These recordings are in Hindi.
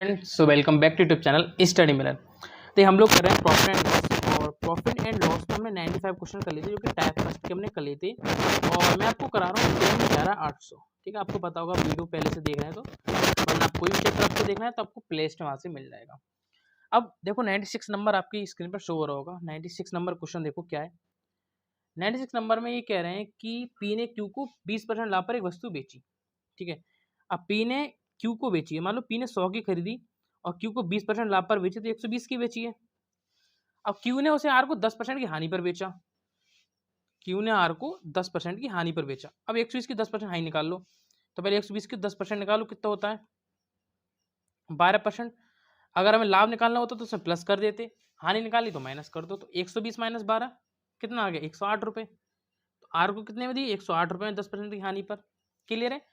So welcome back to YouTube channel study mirror. तो हम लोग कर रहे हैं प्रॉफिट एंड लॉस, और प्रॉफिट एंड लॉस में हमने 95 क्वेश्चन कर लिए थे, जो कि टाइप फर्स्ट के हमने कर लिए थे। और मैं आपको करा रहा हूँ 11,800। ठीक है, आपको पता होगा, वीडियो पहले से देख रहे हैं तो, वरना आप कोई भी चैप्टर आपको देखना है तो आपको प्ले लिस्ट में वहाँ से मिल जाएगा। अब देखो 96 नंबर आपकी स्क्रीन पर शो हो रहा होगा। 96 नंबर क्वेश्चन देखो क्या है। 96 नंबर में ये कह रहे हैं कि पी ने क्यू को 20% लाभ पर एक वस्तु बेची। ठीक है, अब पी ने क्यू को बेची है। मान लो पी ने 100 की खरीदी और क्यू को 20% लाभ पर बेची, तो 120 की बेची है। अब क्यू ने उसे आर को 10% की हानि पर बेचा। क्यू ने आर को 10% की हानि पर बेचा। अब 120 की 10% हानि निकाल लो। तो पहले 120 की 10% निकालो, कितना होता है 12%। अगर हमें लाभ निकालना होता तो उसे प्लस कर देते, हानि निकाली तो माइनस कर दो। तो 120 माइनस 12 कितना आ गया 108 रुपये। तो आर को कितने में दी 108 रुपये 10% की हानि पर। क्लियर है।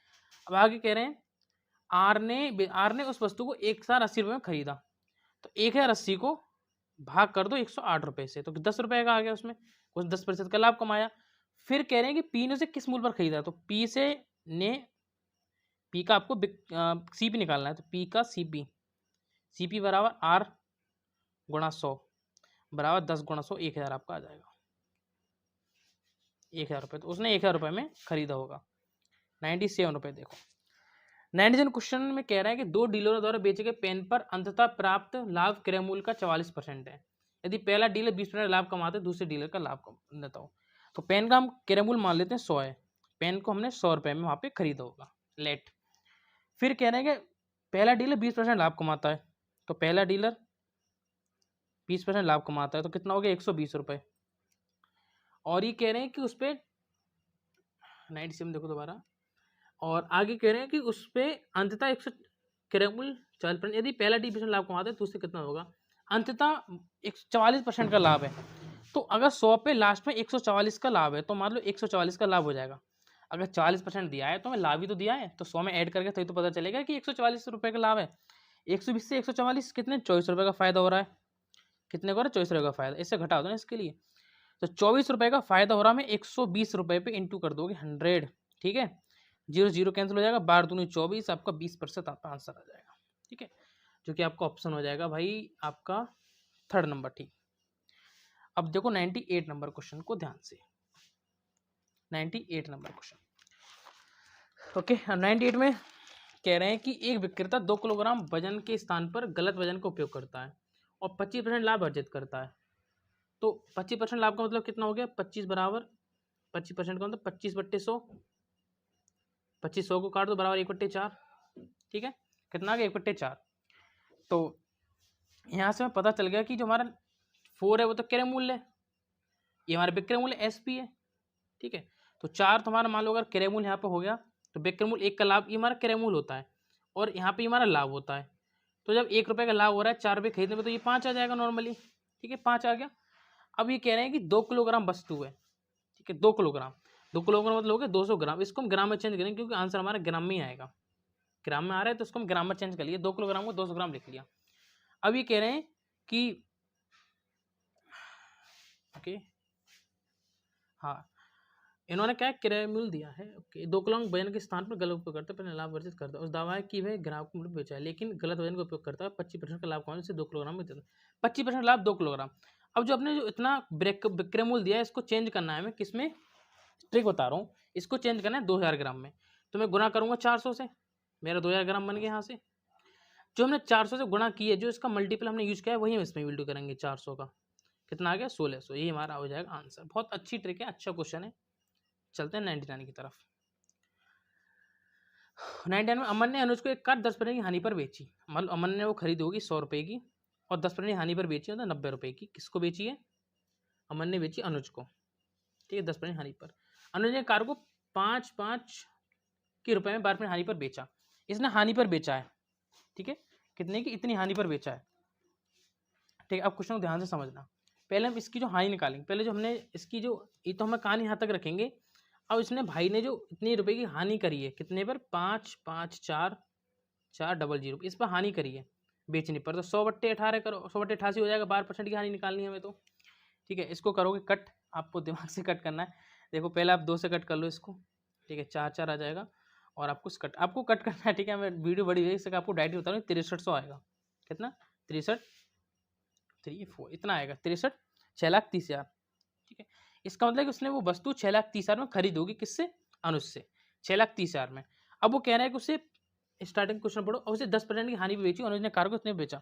अब आगे कह रहे हैं आर ने उस वस्तु को 1080 रुपये में खरीदा। तो 1080 को भाग कर दो 108 रुपये से, तो 10 रुपये का आ गया, उसमें कुछ 10% का लाभ कमाया। फिर कह रहे हैं कि पी ने उसे किस मूल्य पर खरीदा। तो पी का आपको सीपी निकालना है। तो पी का सीपी बराबर आर गुणा 100 बराबर 10 गुणा 100, 1000 आपका आ जाएगा 1000 रुपये। तो उसने 1000 रुपये में खरीदा होगा। 97 रुपये देखो। 97 क्वेश्चन में कह रहा है कि दो डीलरों द्वारा बेचे गए पेन पर अंततः प्राप्त लाभ क्रय मूल्य का 44% है। यदि पहला डीलर 20% लाभ कमाता है, दूसरे डीलर का लाभ कम देता हो। तो पेन का हम क्रय मूल्य मान लेते हैं 100 है। पेन को हमने 100 रुपये में वहां पे खरीदा होगा, लेट। फिर कह रहे हैं कि पहला डीलर 20% लाभ कमाता है। तो पहला डीलर 20% लाभ कमाता है, तो कितना हो गया 120 रुपये। और ये कह रहे हैं कि उस पर 97 देखो दोबारा, और आगे कह रहे हैं कि उस पर अंततः 100 क्रय मूल्य 40%। यदि पहला 20% लाभ कमाता है तो उससे कितना होगा अंततः 144% का लाभ है। तो अगर 100 पे लास्ट में 144 का लाभ है, तो मान लो 144 का लाभ हो जाएगा। अगर 40% दिया है तो मैं लाभ ही तो दिया है, तो 100 में ऐड करके तभी तो पता चलेगा कि 144 रुपये का लाभ है। 120 से 144 कितने 24 रुपये का फायदा हो रहा है। कितने को 24 रुपये का फायदा, इससे घटा दो ना इसके लिए। तो 24 रुपये का फायदा हो रहा है, मैं 120 रुपये पे इंटू कर दोगे 100। ठीक है, 0 0 कैंसिल हो जाएगा, 12 दूनी 24, आपका 20% आपका आंसर आ जाएगा। ठीक है, जो कि आपका ऑप्शन हो जाएगा भाई आपका थर्ड नंबर। ठीक, अब देखो 98 नंबर क्वेश्चन को ध्यान से। 98 नंबर क्वेश्चन, ओके। 98 में कह रहे हैं कि एक विक्रेता 2 किलोग्राम वजन के स्थान पर गलत वजन का उपयोग करता है और 25% लाभ अर्जित करता है। तो 25% लाभ का मतलब कितना हो गया 25 बराबर 25% का मतलब 25/100। 25 100 को काट दो बराबर 1/4। ठीक है, कितना आ गया 1/4। तो यहाँ से हमें पता चल गया कि जो हमारा 4 है वो तो क्रय मूल्य है, ये हमारा विक्रय मूल्य एसपी है। ठीक है, तो 4 तो हमारा मान लो अगर क्रय मूल्य यहाँ पे हो गया, तो विक्रय मूल्य 1 का लाभ, ये हमारा क्रय मूल्य होता है, और यहाँ पे हमारा लाभ होता है। तो जब 1 रुपये का लाभ हो रहा है 4 रुपये खरीदने में, तो ये 5 आ जाएगा नॉर्मली। ठीक है, 5 आ गया। अब ये कह रहे हैं कि 2 किलोग्राम वस्तु है। ठीक है, 2 किलोग्राम मतलब हो गया 200 ग्राम। इसको हम ग्राम में चेंज करेंगे क्योंकि आंसर हमारा ग्राम में ही आएगा। ग्राम में आ रहा है तो उसको हम ग्राम में चेंज कर लिए, 2 किलोग्राम को 200 ग्राम लिख लिया। अब ये कह रहे हैं कि ओके, हाँ, इन्होंने क्या क्रय मूल्य दिया है। ओके, 2 किलोग्राम वजन के स्थान पर गलत उपयोग करता है, लाभ वर्जित करता है। उस दावा है कि वह ग्राहक को मूल्य बेचा है, लेकिन गलत वजन का उपयोग करता है। 25% का लाभ कमाने से 2 किलोग्राम में देता है। 25% लाभ 2 किलोग्राम। अब जो अपने जो इतना विक्रय मूल्य दिया है, इसको चेंज करना है हमें किसमें, ट्रिक बता रहा हूँ। इसको चेंज करना है 2000 ग्राम में। तो मैं गुना करूंगा 400 से, मेरा 2000 ग्राम बन गया। यहाँ से जो हमने 400 से गुणा किया है, जो इसका मल्टीपल हमने यूज किया है, वही हम इसमें वीडियो करेंगे। 400 का कितना आ गया 1600, यही हमारा हो जाएगा आंसर। बहुत अच्छी ट्रिक है, अच्छा क्वेश्चन है। चलते हैं 99 की तरफ। 99 में अमन ने अनुज को एक कार 10% की हानि पर बेची। मतलब अमन ने वो खरीदी होगी 100 रुपये की, और 10% की हानि पर बेची मतलब 90 रुपये की। किसको बेची है, अमन ने बेची अनुज को। ठीक है, 10% हानि पर। अनुज ने कार को 5 के रुपए में 12% हानि पर बेचा। इसने हानि पर बेचा है। ठीक है, कितने की, इतनी हानि पर बेचा है। ठीक है, अब क्वेश्चन को ध्यान से समझना। पहले हम इसकी जो हानि निकालेंगे, पहले जो हमने इसकी जो, ये तो हमें कहानी यहाँ तक रखेंगे। अब इसने भाई ने जो इतने रुपए की हानि करी है, कितने पर 5 5 4 4 00, इस पर हानि करी है बेचने पर। तो 100/18 करो, 100/88 हो जाएगा। 12% की हानि निकालनी है हमें तो। ठीक है, इसको करोगे कट, आपको दिमाग से कट करना है। देखो पहले आप 2 से कट कर लो इसको। ठीक है, 4 4 आ जाएगा, और आपको कट करना है, ठीक है। मैं वीडियो बड़ी है, इससे आपको डायरेक्ट बता रहा हूँ, 6300 आएगा। कितना? 63 34 इतना आएगा, 63 6,30,000, ठीक है। इसका मतलब कि उसने वो वस्तु 6,30,000 में खरीद होगी, किससे? अनुज से, 6,30,000 में। अब वो कह रहा है कि उसे स्टार्टिंग क्वेश्चन पढ़ो, और उसे 10% की हानि भी बेची, अनुज ने कार को उसने बेचा।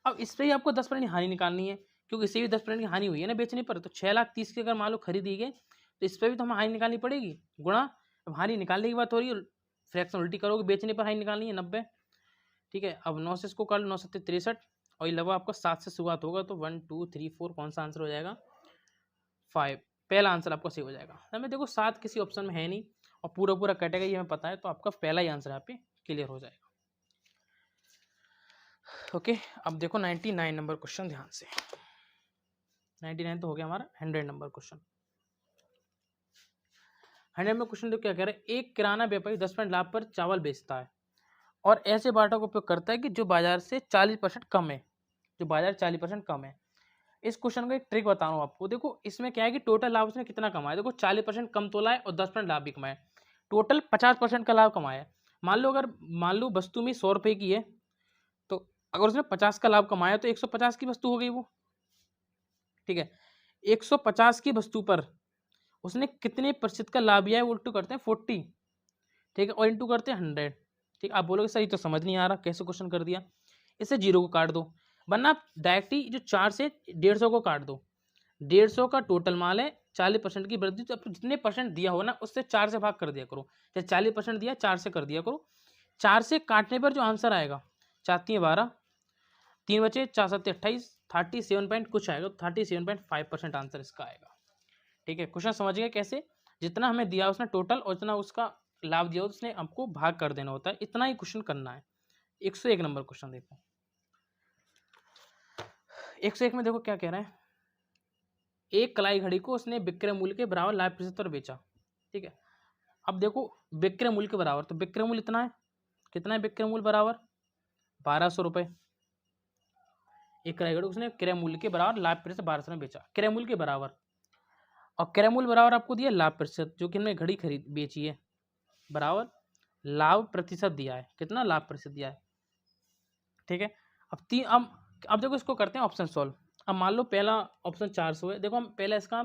अब इस पे ही आपको 10% की हानि निकालनी है, क्योंकि इससे भी 10% की हानि हुई है ना बेचने पर। तो 6,30,000 की अगर मान लो खरीदी गई, तो इस पर भी तो हमें हानि निकालनी पड़ेगी, गुणा। अब हानि निकालने की बात हो रही है, फ्रैक्शन उल्टी करोगे, बेचने पर हानि निकालनी है 90, ठीक है। अब 9 से इसको कर लो, 9 7 63, और ये लगभग आपका 7 से शुरुआत होगा, तो 1 2 3 4 कौन सा आंसर हो जाएगा? 5। पहला आंसर आपका सही हो जाएगा। हमें देखो 7 किसी ऑप्शन में है नहीं, और पूरा पूरा कटेगा ये हमें पता है, तो आपका पहला ही आंसर यहाँ पे क्लियर हो जाएगा। ओके, अब देखो 99 नंबर क्वेश्चन ध्यान से। 99 तो हो गया हमारा। 100 नंबर क्वेश्चन। 100 में क्वेश्चन देखो क्या कह रहा है। एक किराना व्यापारी 10% लाभ पर चावल बेचता है और ऐसे बाटों का उपयोग करता है कि जो बाजार से 40% कम है, जो बाजार 40% कम है। इस क्वेश्चन का एक ट्रिक बता रहा हूँ आपको। देखो इसमें क्या है कि टोटल लाभ उसने कितना कमाया, देखो 40% कम तोला है और 10% लाभ भी कमाया, टोटल 50% का लाभ कमाया है। मान लो वस्तु में 100 रुपए की है, तो अगर उसने 50 का लाभ कमाया तो 150 की वस्तु हो गई वो, ठीक है। 150 की वस्तु पर उसने कितने प्रतिशत का लाभ लिया है, वो इंटू करते हैं 40, ठीक है, और इंटू करते हैं 100, ठीक। आप बोलोगे सही तो समझ नहीं आ रहा कैसे क्वेश्चन कर दिया। इसे 0 को काट दो, वरना डायरेक्ट ही जो 4 से 150 को काट दो। 150 का टोटल माल है, 40% की वृद्धि, तो जितने परसेंट दिया हो ना उससे 4 से भाग कर दिया करो। जैसे 40% दिया, 4 से कर दिया करो। 4 से काटने पर जो आंसर आएगा, 4 3 12, 3 बचे, 4 7 28, 37 पॉइंट कुछ आएगा, 37.5% आंसर इसका आएगा, ठीक है। क्वेश्चन समझ गए कैसे? जितना हमें दिया उसने टोटल और जितना उसका लाभ दिया उसने हमको भाग कर देना होता है, इतना ही क्वेश्चन करना है। 101 नंबर क्वेश्चन देखो। 101 में देखो क्या कह रहा है। एक कलाई घड़ी को उसने विक्रय मूल्य के बराबर लाभ प्रतिशत पर बेचा, ठीक है। अब देखो विक्रय मूल्य के बराबर, तो विक्रय मूल्य इतना है, कितना है विक्रय मूल्य बराबर? 1200 रुपए। एक कलाई घड़ी उसने क्रय मूल्य के बराबर लाभ प्रतिशत 1200 में बेचा, क्रय मूल्य के बराबर। और क्रय मूल्य बराबर आपको दिया लाभ प्रतिशत, जो कि हमने घड़ी खरीद बेची है, बराबर लाभ प्रतिशत दिया है, कितना लाभ प्रतिशत दिया है, ठीक है। अब देखो इसको करते हैं ऑप्शन सॉल्व। अब मान लो पहला ऑप्शन 400 है, देखो हम पहले इसका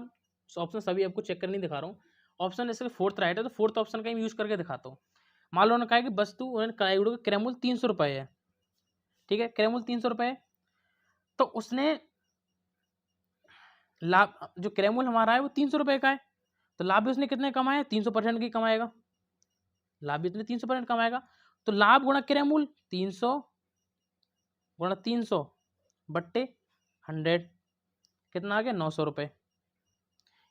ऑप्शन सभी आपको चेक कर नहीं दिखा रहा हूँ, ऑप्शन इसका फोर्थ राइट है, तो फोर्थ ऑप्शन का यूज करके दिखाता हूँ। मान लो उन्होंने कहा कि वस्तु उन्होंने कलाई का क्रय मूल्य 300 रुपए है, ठीक है, क्रय मूल्य 300 रुपए है। तो उसने लाभ, जो क्रय मूल्य हमारा है वो 300 रुपए का है, तो लाभ भी उसने कितने कमाया? 300% की कमाएगा, लाभ भी इसने 300% कमाएगा। तो लाभ गुणा क्रय मूल्य 300 गुणा 300 बट्टे 100, कितना आ गया? 900 रुपए।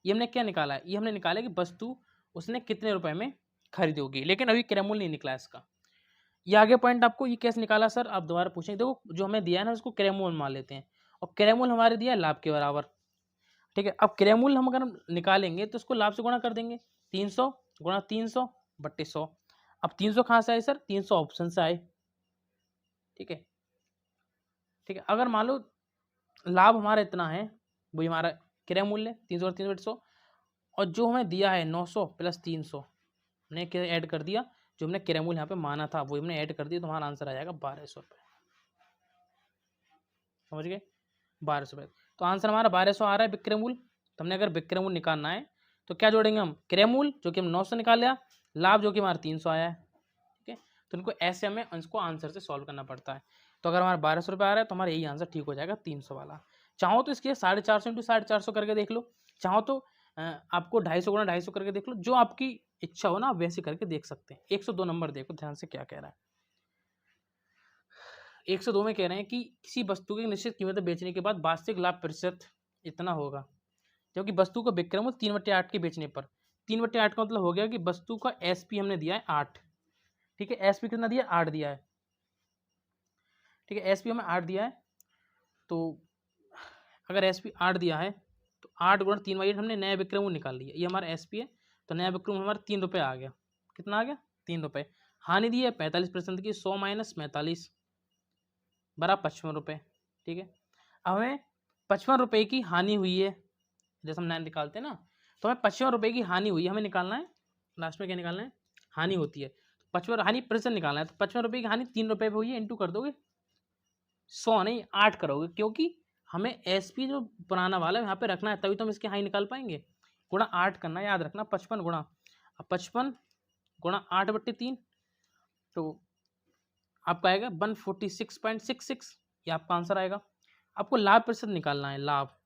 ये हमने क्या निकाला है? ये हमने निकाला कि वस्तु उसने कितने रुपए में खरीदी होगी, लेकिन अभी क्रय मूल्य नहीं निकला इसका। ये आगे पॉइंट आपको ये कैसे निकाला सर, आप दोबारा पूछेंगे। देखो जो हमें दिया है ना उसको क्रय मूल्य मान लेते हैं, और क्रय मूल्य हमारे दिया है लाभ के बराबर, ठीक है। अब क्रय मूल्य हम अगर निकालेंगे तो उसको लाभ से गुणा कर देंगे, 300 गुणा 300 बट्टे 100। अब 300 कहाँ से आए सर? 300 ऑप्शन से आए, ठीक है, ठीक है। अगर मान लो लाभ हमारा इतना है, वही हमारा क्रय मूल्य 300 और 300 बटे 100, और जो हमें दिया है 900 प्लस 300 हमने क्या ऐड कर दिया, जो हमने क्रय मूल्य यहाँ पे माना था वो हमने ऐड कर दिया, तो हमारा आंसर आ जाएगा 1200 रुपये। समझ गए? 1200 रुपये, तो आंसर हमारा 1200 आ रहा है विक्रय मूल्य। तो हमने अगर विक्रय मूल्य निकालना है तो क्या जोड़ेंगे हम? क्रय मूल्य जो कि हम 900 निकाल लिया, लाभ जो कि हमारा 300 आया है, ठीक है। तो इनको ऐसे हमें इसको आंसर से सॉल्व करना पड़ता है। तो अगर हमारा 1200 रुपये आ रहा है तो हमारा यही आंसर ठीक हो जाएगा, 300 वाला। चाहो तो इसके 450 इंटू 450 करके देख लो, चाहो तो आपको 250 गुणा 250 करके देख लो, जो आपकी इच्छा हो ना आप वैसे करके देख सकते हैं। 102 नंबर देखो ध्यान से क्या कह रहा है। 102 में कह रहे हैं कि किसी वस्तु की निश्चित कीमत बेचने के बाद वास्तविक लाभ प्रतिशत इतना होगा, क्योंकि वस्तु का विक्रय मूल्य 3/8 के बेचने पर, 3/8 का मतलब हो गया कि वस्तु का एसपी हमने दिया है 8, ठीक है। एसपी कितना दिया? 8 दिया है, ठीक है। एसपी हमें 8 दिया है, तो अगर एसपी 8 दिया है तो 8 गुणा 3/8 हमने नया विक्रय मूल्य निकाल लिया, ये हमारा एसपी है, तो नया विक्रय मूल्य हमारा 3 रुपये आ गया। कितना आ गया? 3 रुपये। हानि दी है 45% की, 100 माइनस 45 बराबर 55 रुपये, ठीक है। अब हमें 55 रुपये की हानि हुई है, जैसे हम 9 निकालते हैं ना, तो हमें 55 रुपये की हानि हुई है, हमें निकालना है लास्ट में क्या निकालना है? हानि होती है। 55 हानि प्रतिशत निकालना है, तो 55 रुपये की हानि 3 रुपये पे हुई है, इंटू कर दोगे 100 नहीं 8 करोगे, क्योंकि हमें एसपी जो पुराना वाला है यहाँ पे रखना है, तभी तो हम इसकी हानि निकाल पाएंगे। गुणा 8 करना, याद रखना 55 गुणा 55 गुणा 8/3, तो आपका आएगा 146.66, ये आपका आंसर आएगा। आपको लाभ प्रतिशत निकालना है, लाभ,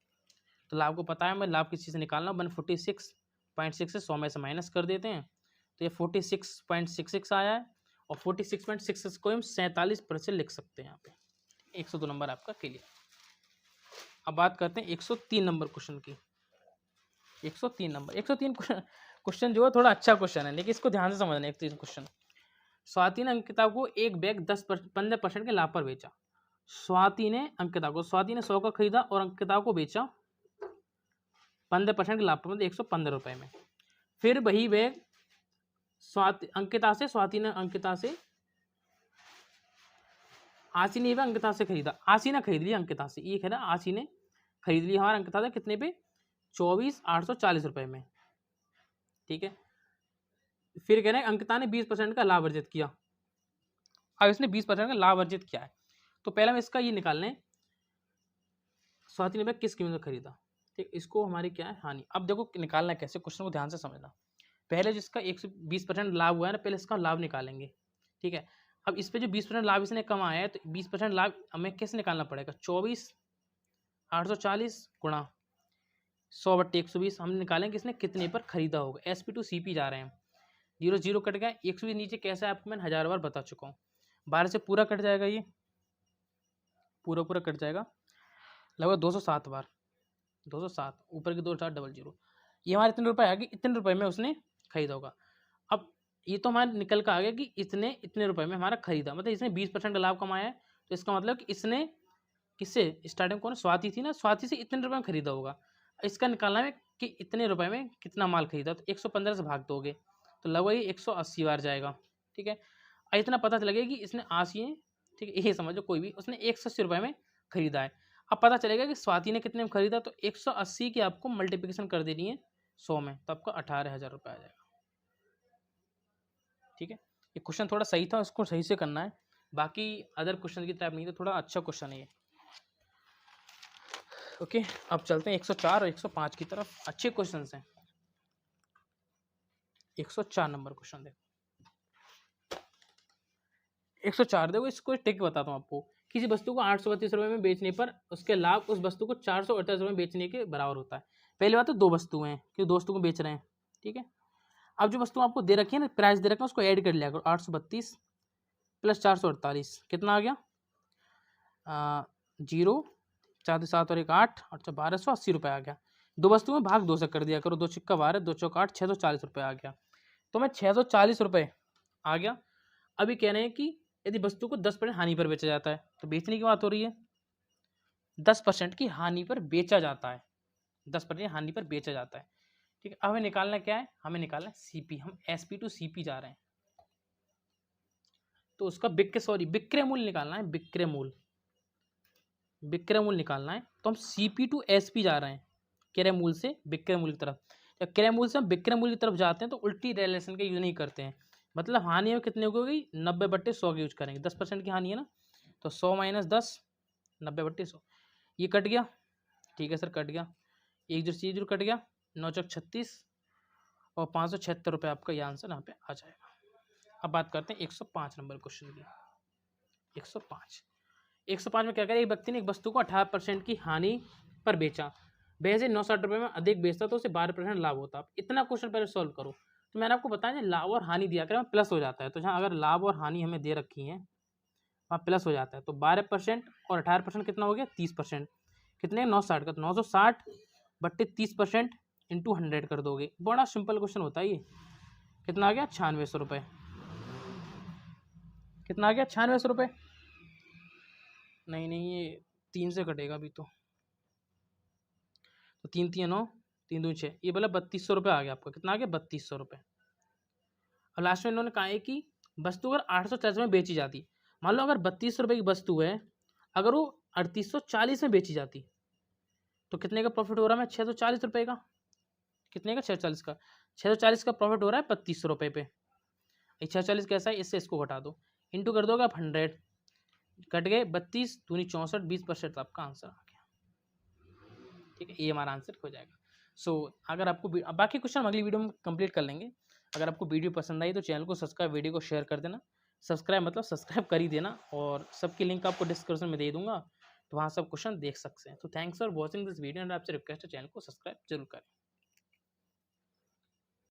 तो लाभ को पता है मैं लाभ किस चीज़ से निकालना, 146.6 से 100 में से माइनस कर देते हैं, तो ये 46.66 आया है, और 46.66 को हम 47% लिख सकते हैं यहाँ पे। 102 नंबर आपका क्लियर। अब बात करते हैं 103 नंबर क्वेश्चन की। 103 नंबर 103 क्वेश्चन जो है थोड़ा अच्छा क्वेश्चन है, लेकिन इसको ध्यान से समझना। 103 क्वेश्चन, स्वाति ने अंकिता को एक बैग 15% के लाभ पर बेचा। स्वाति ने 100 का खरीदा और अंकिता को बेचा 15% के लाभ पर, मतलब 115 रुपए में। फिर वही बैग अंकिता से आशी ने अंकिता से खरीदा। आशी ने खरीद लिया अंकिता से, ये कह रहा आशी ने खरीद लिया हमारा अंकिता से कितने पे, 24,840 रुपए में, ठीक है। फिर कह रहे हैं अंकिता ने 20% का लाभ अर्जित किया। अब इसने 20% का लाभ अर्जित किया है, तो पहले हम इसका ये निकाल लें, स्वाति ने किस कीमत में खरीदा, ठीक। इसको हमारी क्या है, हानि। अब देखो निकालना कैसे, क्वेश्चन को ध्यान से समझना। पहले जिसका 120% लाभ हुआ है ना, पहले इसका लाभ निकालेंगे, ठीक है। अब इस पे जो 20% लाभ इसने कमाया है, तो 20% लाभ हमें कैसे निकालना पड़ेगा, 24,840 गुणा 100/120 हम निकालेंगे इसने कितने पर खरीदा होगा। SP to CP जा रहे हैं, 0 0 कट गया, 120 नीचे कैसे आपको मैंने 1000 बार बता चुका हूँ। 12 से पूरा कट जाएगा, ये पूरा कट जाएगा लगभग 207 बार, 207 ऊपर की 2,700, ये हमारे इतने रुपए आ गए, इतने रुपए में उसने खरीदा होगा। अब ये तो हमारे निकल कर आ गया कि इतने रुपए में हमारा खरीदा, मतलब इसने 20% का लाभ कमाया है, तो इसका मतलब कि इसने किससे स्टार्टिंग कौन, स्वाति थी ना, स्वाति से इतने रुपए में खरीदा होगा। इसका निकालना है कि इतने रुपए में कितना माल खरीदा, तो 115 से भाग दोगे तो लगभग 180 बार जाएगा, ठीक है। इतना पता चलेगा कि इसने 80 है, ठीक है, ये समझो कोई भी, उसने 180 रुपए में खरीदा है। अब पता चलेगा कि स्वाति ने कितने में खरीदा, तो 180 की आपको मल्टीप्लिकेशन कर देनी है 100 में, तो आपका 18,000 रुपये आ जाएगा, ठीक है। ये क्वेश्चन थोड़ा सही था, उसको सही से करना है, बाकी अदर क्वेश्चन की टाइप नहीं, तो थोड़ा अच्छा क्वेश्चन है ये, ओके। अब चलते हैं 104 और 105 की तरफ, अच्छे क्वेश्चन हैं। 104 नंबर क्वेश्चन देखो, 104 देखो, इसको टिक बताता हूँ आपको। किसी वस्तु को 832 रुपये में बेचने पर उसके लाभ उस वस्तु को 448 रुपये में बेचने के बराबर होता है। पहली बात तो दो वस्तुएं हैं, कि दोस्तों को बेच रहे हैं, ठीक है। अब जो वस्तु आपको दे रखी है ना, प्राइस दे रखा है, उसको ऐड कर लिया करो, 832 प्लस 448 कितना आ गया, 0 4 7 और 1 8 और 1280 रुपये आ गया। दो वस्तु में भाग 2 से कर दिया करो, 2 छिक्का 12, 2 चौक 8, 640 रुपये आ गया। तो मैं 640 रुपये आ गया। अभी कह रहे हैं कि यदि वस्तु को 10% हानि पर बेचा जाता है, तो बेचने की बात हो रही है, 10% की हानि पर बेचा जाता है, 10% हानि पर बेचा जाता है, ठीक है। अब हमें निकालना क्या है, हमें निकालना है सीपी, हम SP to CP जा रहे हैं, तो उसका विक्रय मूल्य निकालना है, विक्रय मूल्य निकालना है, तो हम CP to SP जा रहे हैं, क्रय मूल्य से विक्रय मूल्य की तरफ। जब क्रय मूल्य से हम विक्रय मूल्य की तरफ जाते हैं तो उल्टी रिलेशन का यूज नहीं करते हैं, मतलब हानि में कितने हो गई, 90/100 का यूज करेंगे, 10% की हानि है ना, तो 100 - 10, 90/100, ये कट गया, ठीक है सर कट गया, 1 कट गया, 9 चौक 36 और 576 रुपये आपका ये आंसर यहाँ पे आ जाएगा। अब बात करते हैं 105 नंबर क्वेश्चन की। 105 में क्या करें, एक व्यक्ति ने एक वस्तु को 18% की हानि पर बेचा, वैसे 960 रुपये में अधिक बेचता तो उसे 12% लाभ होता। इतना क्वेश्चन पहले सॉल्व करो, तो मैंने आपको बताया लाभ और हानि दिया करें प्लस हो जाता है, तो जहाँ अगर लाभ और हानि हमें दे रखी है वहाँ प्लस हो जाता है, तो 12% और 18% कितना हो गया, 30%, कितने 960 का, तो 960/30% इंटू 100 कर दोगे। बड़ा सिंपल क्वेश्चन होता है ये, कितना आ गया 9600 रुपये, कितना आ गया 9600 रुपये, नहीं ये 3 से कटेगा अभी, तो 3 3 9 3 2 6, ये बोला 3200 रुपये आ गया आपका, कितना आ गया 3200 रुपये। और लास्ट में इन्होंने कहा है कि वस्तु अगर 840 में बेची जाती, मान लो अगर 3200 रुपये की वस्तु है, अगर वो 3840 में बेची जाती तो कितने का प्रॉफिट हो रहा है, 640 रुपये का, कितने का 640 का, 640 का प्रॉफिट हो रहा है 3200 रुपये पे। 140 कैसा है, इससे इसको घटा दो, इंटू कर दोगे आप 100, कट गए 32 दूनी 64, 20% आपका आंसर आ गया। ठीक है, ये हमारा आंसर हो जाएगा। सो अगर आपको बाकी क्वेश्चन हम अगली वीडियो में कंप्लीट कर लेंगे। अगर आपको वीडियो पसंद आई तो चैनल को सब्सक्राइब, वीडियो को शेयर कर देना। सब्सक्राइब मतलब सब्सक्राइब कर ही देना, और सबकी लिंक आपको डिस्क्रिप्शन में दे दूंगा, तो वहाँ सब क्वेश्चन देख सकते हैं। तो thanks for watching this video, and आपसे रिक्वेस्ट है चैनल को सब्सक्राइब जरूर करें।